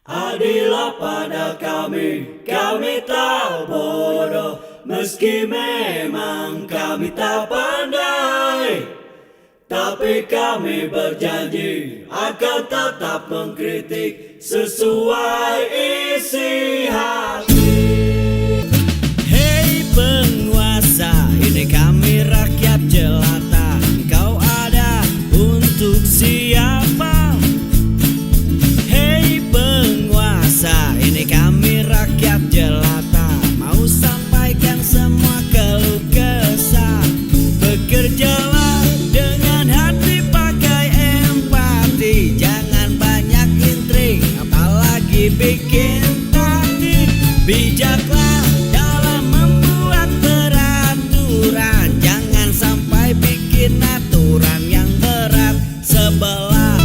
Adilah pada kami tak bodoh, meski memang kami tak pandai. Tapi kami berjanji akan tetap mengkritik sesuai isi hati. Hei penguasa, ini kami rakyat jelata. Engkau ada untuk siapa? Ini kami rakyat jelata, mau sampaikan semua keluh kesah. Bekerjalah dengan hati, pakai empati, jangan banyak intrik, apalagi bikin taktik. Bijaklah dalam membuat peraturan, jangan sampai bikin aturan yang berat sebelah.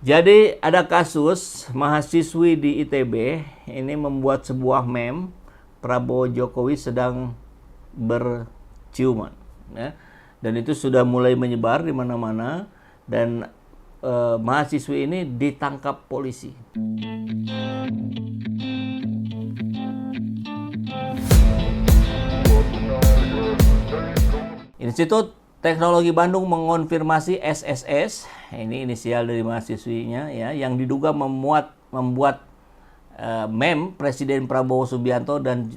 Jadi ada kasus mahasiswi di ITB ini membuat sebuah meme Prabowo Jokowi sedang berciuman, ya. Dan itu sudah mulai menyebar di mana-mana dan mahasiswi ini ditangkap polisi. Institut Teknologi Bandung mengonfirmasi SSS, ini inisial dari mahasiswinya, ya, yang diduga membuat meme Presiden Prabowo Subianto dan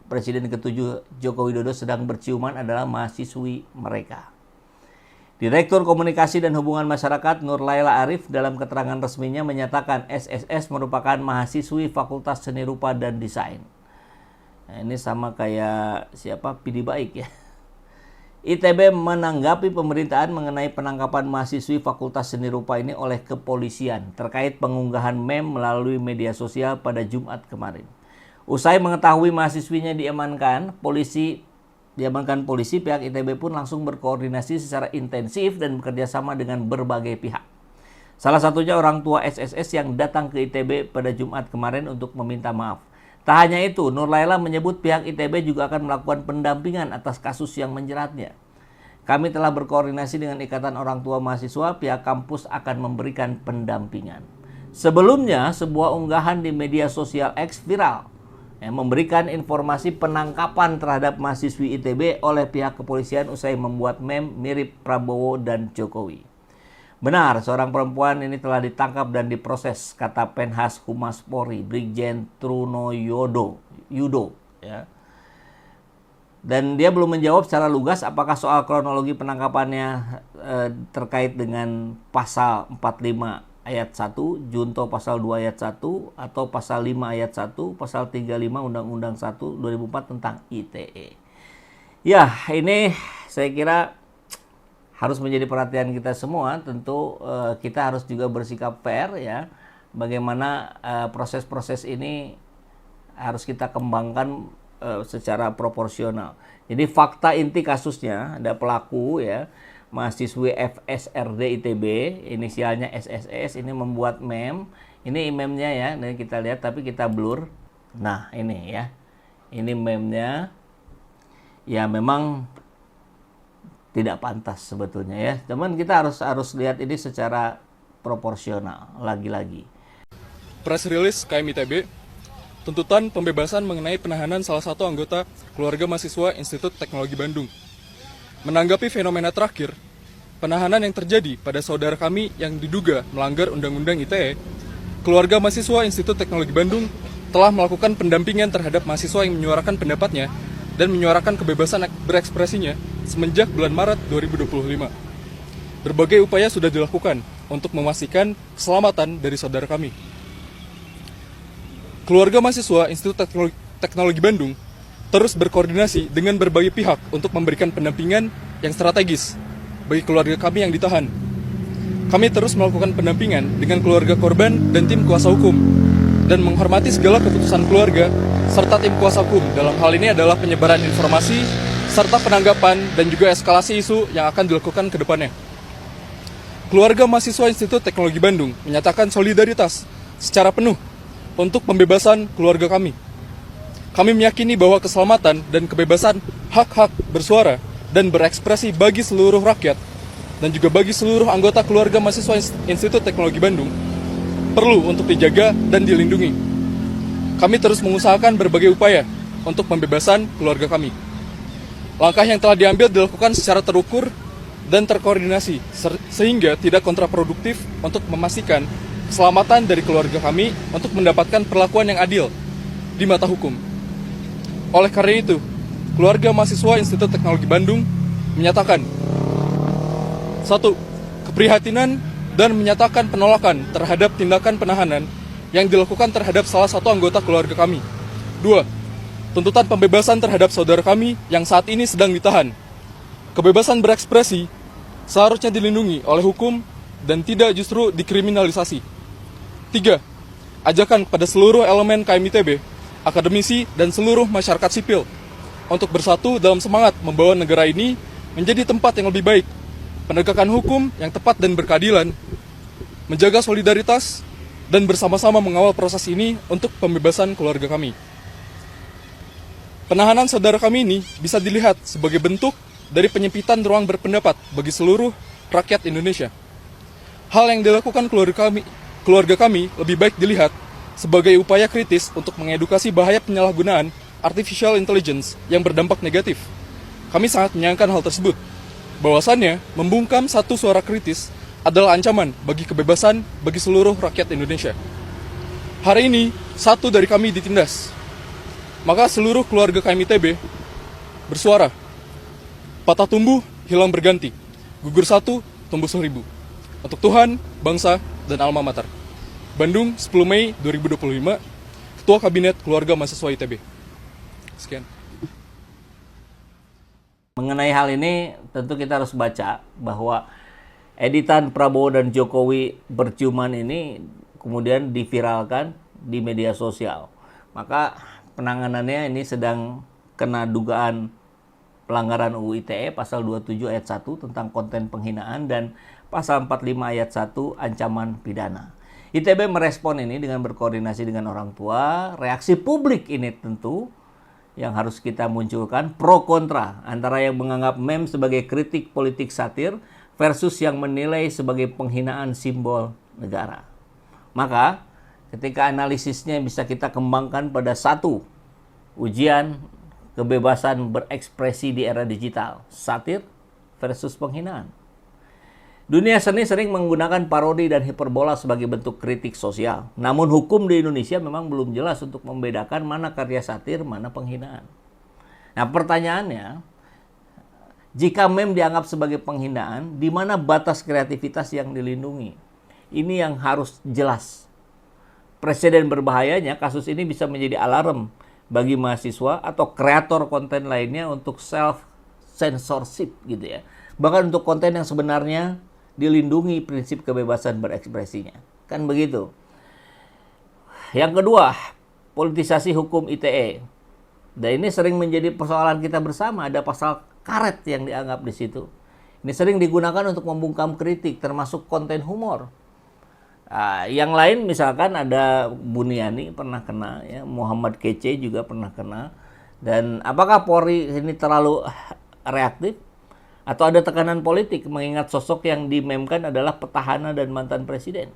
Presiden ke-7 Joko Widodo sedang berciuman adalah mahasiswi mereka. Direktur Komunikasi dan Hubungan Masyarakat Nur Laila Arif dalam keterangan resminya menyatakan SSS merupakan mahasiswi Fakultas Seni Rupa dan Desain. Nah, ini sama kayak siapa? Pidi Baik, ya. ITB menanggapi pemberitaan mengenai penangkapan mahasiswi Fakultas Seni Rupa ini oleh kepolisian terkait pengunggahan meme melalui media sosial pada Jumat kemarin. Usai mengetahui mahasiswinya diamankan polisi, pihak ITB pun langsung berkoordinasi secara intensif dan bekerja sama dengan berbagai pihak. Salah satunya orang tua SSS yang datang ke ITB pada Jumat kemarin untuk meminta maaf. Tak hanya itu, Nur Laila menyebut pihak ITB juga akan melakukan pendampingan atas kasus yang menjeratnya. Kami telah berkoordinasi dengan Ikatan Orang Tua Mahasiswa, pihak kampus akan memberikan pendampingan. Sebelumnya, sebuah unggahan di media sosial X viral yang memberikan informasi penangkapan terhadap mahasiswi ITB oleh pihak kepolisian usai membuat meme mirip Prabowo dan Jokowi. Benar, seorang perempuan ini telah ditangkap dan diproses, kata Penhas Humas Polri, Brigjen Truno Yudo, ya. Dan dia belum menjawab secara lugas apakah soal kronologi penangkapannya terkait dengan pasal 45 ayat 1, Junto pasal 2 ayat 1, atau pasal 5 ayat 1, pasal 35 Undang-Undang 1 2004 tentang ITE. Ya, ini saya kira harus menjadi perhatian kita semua. Tentu kita harus juga bersikap fair, ya. Bagaimana proses-proses ini harus kita kembangkan secara proporsional. Jadi fakta inti kasusnya ada pelaku, ya, mahasiswi FSRD ITB, inisialnya SSS, ini membuat meme. Ini meme-nya, ya, dan kita lihat tapi kita blur. Nah, ini, ya. Ini meme-nya. Ya memang tidak pantas sebetulnya, ya. Cuman kita harus lihat ini secara proporsional lagi-lagi. Press release KM ITB, tuntutan pembebasan mengenai penahanan salah satu anggota keluarga mahasiswa Institut Teknologi Bandung. Menanggapi fenomena terakhir, penahanan yang terjadi pada saudara kami yang diduga melanggar Undang-Undang ITE, keluarga mahasiswa Institut Teknologi Bandung telah melakukan pendampingan terhadap mahasiswa yang menyuarakan pendapatnya dan menyuarakan kebebasan berekspresinya semenjak bulan Maret 2025. Berbagai upaya sudah dilakukan untuk memastikan keselamatan dari saudara kami. Keluarga mahasiswa Institut Teknologi Bandung terus berkoordinasi dengan berbagai pihak untuk memberikan pendampingan yang strategis bagi keluarga kami yang ditahan. Kami terus melakukan pendampingan dengan keluarga korban dan tim kuasa hukum, dan menghormati segala keputusan keluarga serta tim kuasa hukum. Dalam hal ini adalah penyebaran informasi serta penanggapan dan juga eskalasi isu yang akan dilakukan ke depannya. Keluarga mahasiswa Institut Teknologi Bandung menyatakan solidaritas secara penuh untuk pembebasan keluarga kami. Kami meyakini bahwa keselamatan dan kebebasan hak-hak bersuara dan berekspresi bagi seluruh rakyat dan juga bagi seluruh anggota keluarga mahasiswa Institut Teknologi Bandung perlu untuk dijaga dan dilindungi. Kami terus mengusahakan berbagai upaya untuk pembebasan keluarga kami. Langkah yang telah diambil dilakukan secara terukur dan terkoordinasi sehingga tidak kontraproduktif untuk memastikan keselamatan dari keluarga kami untuk mendapatkan perlakuan yang adil di mata hukum. Oleh karena itu, keluarga mahasiswa Institut Teknologi Bandung menyatakan 1. Keprihatinan dan menyatakan penolakan terhadap tindakan penahanan yang dilakukan terhadap salah satu anggota keluarga kami. 2. Tuntutan pembebasan terhadap saudara kami yang saat ini sedang ditahan. Kebebasan berekspresi seharusnya dilindungi oleh hukum dan tidak justru dikriminalisasi. 3. Ajakan kepada seluruh elemen KMITB, akademisi, dan seluruh masyarakat sipil untuk bersatu dalam semangat membawa negara ini menjadi tempat yang lebih baik, penegakan hukum yang tepat dan berkeadilan, menjaga solidaritas, dan bersama-sama mengawal proses ini untuk pembebasan keluarga kami. Penahanan saudara kami ini bisa dilihat sebagai bentuk dari penyempitan ruang berpendapat bagi seluruh rakyat Indonesia. Hal yang dilakukan keluarga kami lebih baik dilihat sebagai upaya kritis untuk mengedukasi bahaya penyalahgunaan artificial intelligence yang berdampak negatif. Kami sangat menyayangkan hal tersebut. Bahwasannya, membungkam satu suara kritis adalah ancaman bagi kebebasan bagi seluruh rakyat Indonesia. Hari ini, satu dari kami ditindas. Maka seluruh keluarga KMITB bersuara. Patah tumbuh, hilang berganti. Gugur satu, tumbuh 1000. Untuk Tuhan, bangsa, dan alma mater. Bandung, 10 Mei 2025, Ketua Kabinet Keluarga Mahasiswa ITB. Sekian. Mengenai hal ini, tentu kita harus baca bahwa editan Prabowo dan Jokowi berciuman ini kemudian diviralkan di media sosial. Maka penanganannya ini sedang kena dugaan pelanggaran UU ITE pasal 27 ayat 1 tentang konten penghinaan dan pasal 45 ayat 1 ancaman pidana. ITB merespon ini dengan berkoordinasi dengan orang tua. Reaksi publik ini tentu yang harus kita munculkan pro kontra antara yang menganggap meme sebagai kritik politik satir versus yang menilai sebagai penghinaan simbol negara. Maka ketika analisisnya bisa kita kembangkan pada satu, ujian kebebasan berekspresi di era digital, satir versus penghinaan. Dunia seni sering menggunakan parodi dan hiperbola sebagai bentuk kritik sosial. Namun hukum di Indonesia memang belum jelas untuk membedakan mana karya satir, mana penghinaan. Nah, pertanyaannya, jika meme dianggap sebagai penghinaan, di mana batas kreativitas yang dilindungi? Ini yang harus jelas. Presiden berbahayanya, kasus ini bisa menjadi alarm bagi mahasiswa atau kreator konten lainnya untuk self-censorship gitu ya. Bahkan untuk konten yang sebenarnya dilindungi prinsip kebebasan berekspresinya. Kan begitu. Yang kedua, politisasi hukum ITE. Dan ini sering menjadi persoalan kita bersama. Ada pasal karet yang dianggap di situ. Ini sering digunakan untuk membungkam kritik, termasuk konten humor. Yang lain misalkan ada Buniani pernah kena, ya, Muhammad Kece juga pernah kena. Dan apakah Polri ini terlalu reaktif? Atau ada tekanan politik mengingat sosok yang dimemkan adalah petahana dan mantan presiden.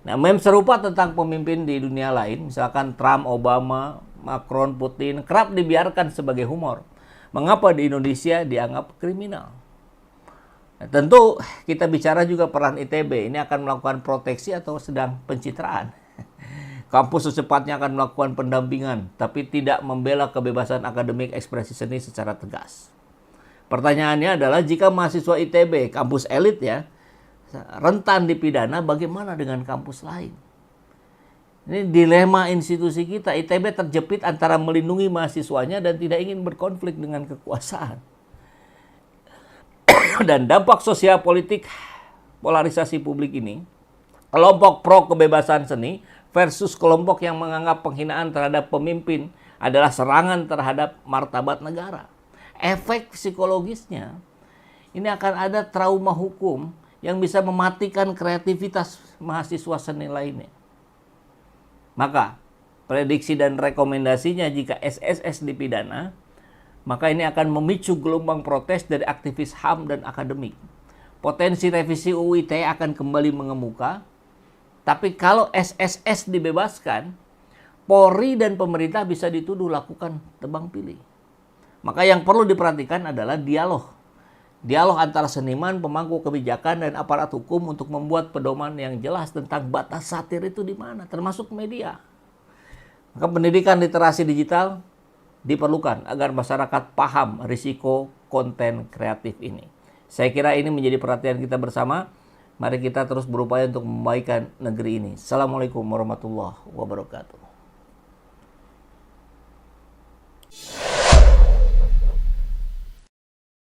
Nah, meme serupa tentang pemimpin di dunia lain, misalkan Trump, Obama, Macron, Putin, kerap dibiarkan sebagai humor. Mengapa di Indonesia dianggap kriminal? Nah, tentu kita bicara juga peran ITB. Ini akan melakukan proteksi atau sedang pencitraan. Kampus secepatnya akan melakukan pendampingan, tapi tidak membela kebebasan akademik ekspresi seni secara tegas. Pertanyaannya adalah jika mahasiswa ITB, kampus elit ya, rentan dipidana, bagaimana dengan kampus lain? Ini dilema institusi kita. ITB terjepit antara melindungi mahasiswanya dan tidak ingin berkonflik dengan kekuasaan. Dan dampak sosial politik polarisasi publik ini, kelompok pro kebebasan seni versus kelompok yang menganggap penghinaan terhadap pemimpin adalah serangan terhadap martabat negara. Efek psikologisnya, ini akan ada trauma hukum yang bisa mematikan kreativitas mahasiswa seni lainnya. Maka, prediksi dan rekomendasinya jika SSS dipidana, maka ini akan memicu gelombang protes dari aktivis HAM dan akademik. potensi revisi UU ITE akan kembali mengemuka. Tapi kalau SSS dibebaskan, Polri dan pemerintah bisa dituduh lakukan tebang pilih. Maka yang perlu diperhatikan adalah dialog. Dialog antara seniman, pemangku kebijakan, dan aparat hukum untuk membuat pedoman yang jelas tentang batas satir itu di mana, termasuk media. Maka pendidikan literasi digital diperlukan agar masyarakat paham risiko konten kreatif ini. Saya kira ini menjadi perhatian kita bersama. Mari kita terus berupaya untuk membaikkan negeri ini. Assalamualaikum warahmatullahi wabarakatuh.